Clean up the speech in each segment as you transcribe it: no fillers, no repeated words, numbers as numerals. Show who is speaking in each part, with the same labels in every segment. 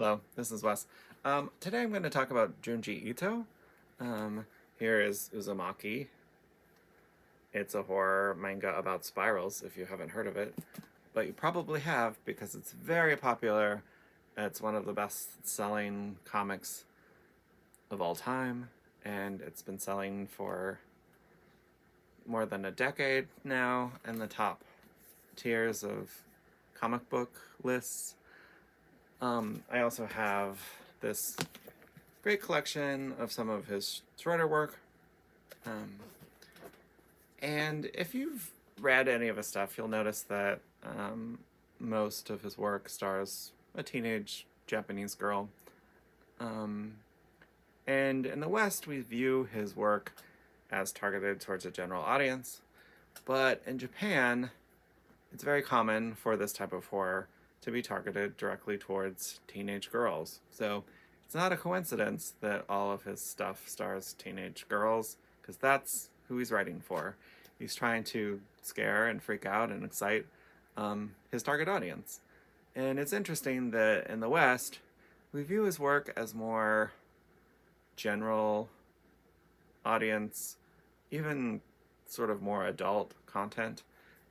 Speaker 1: Hello, this is Wes. Today I'm going to talk about Junji Ito. Here is Uzumaki. It's a horror manga about spirals, if you haven't heard of it. But you probably have, because it's very popular. It's one of the best-selling comics of all time, and it's been selling for more than a decade now in the top tiers of comic book lists. I also have this great collection of some of his shorter work. And if you've read any of his stuff, you'll notice that most of his work stars a teenage Japanese girl. And in the West, we view his work as targeted towards a general audience. But in Japan, it's very common for this type of horror to be targeted directly towards teenage girls. So it's not a coincidence that all of his stuff stars teenage girls, because that's who he's writing for. He's trying to scare and freak out and excite his target audience. And it's interesting that in the West, we view his work as more general audience, even sort of more adult content,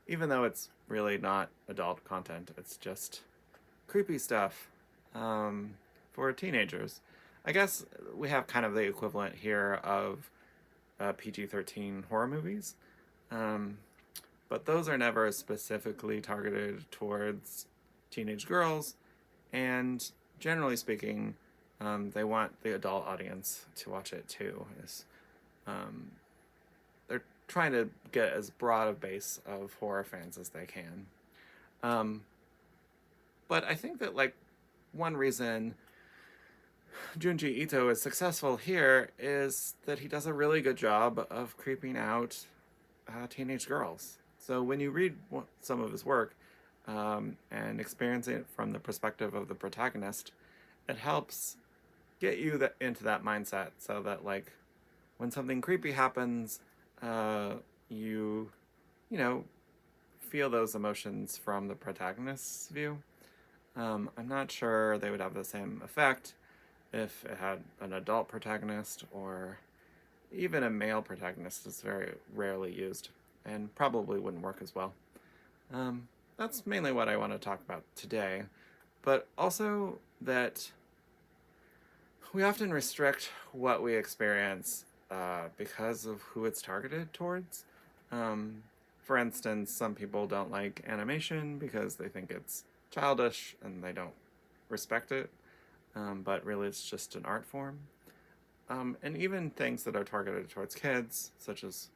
Speaker 1: even though it's really not adult content. It's just creepy stuff for teenagers. I guess we have kind of the equivalent here of PG-13 horror movies, but those are never specifically targeted towards teenage girls, and generally speaking, they want the adult audience to watch it too. They're trying to get as broad a base of horror fans as they can. But I think that one reason Junji Ito is successful here is that he does a really good job of creeping out teenage girls. So when you read some of his work and experience it from the perspective of the protagonist, it helps get you into that mindset, so that when something creepy happens, you feel those emotions from the protagonist's view. I'm not sure they would have the same effect if it had an adult protagonist, or even a male protagonist is very rarely used and probably wouldn't work as well. That's mainly what I want to talk about today, but also that we often restrict what we experience because of who it's targeted towards. For instance, some people don't like animation because they think it's childish and they don't respect it, but really it's just an art form. And even things that are targeted towards kids, such as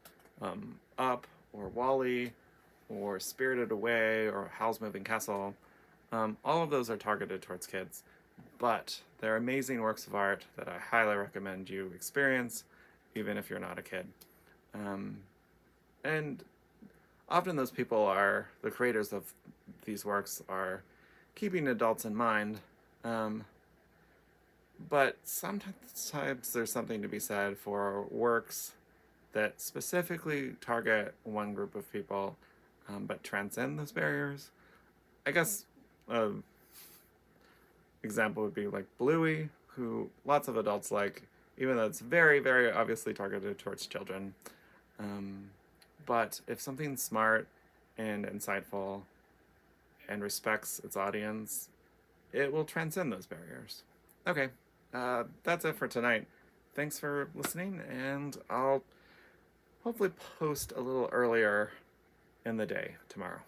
Speaker 1: Up or Wall-E or Spirited Away or Howl's Moving Castle, all of those are targeted towards kids. But they're amazing works of art that I highly recommend you experience, even if you're not a kid. And often those people the creators of these works are keeping adults in mind, but sometimes there's something to be said for works that specifically target one group of people, but transcend those barriers. I guess example would be like Bluey, who lots of adults like, even though it's very, very obviously targeted towards children. But if something's smart and insightful and respects its audience, it will transcend those barriers. Okay, that's it for tonight. Thanks for listening, and I'll hopefully post a little earlier in the day tomorrow.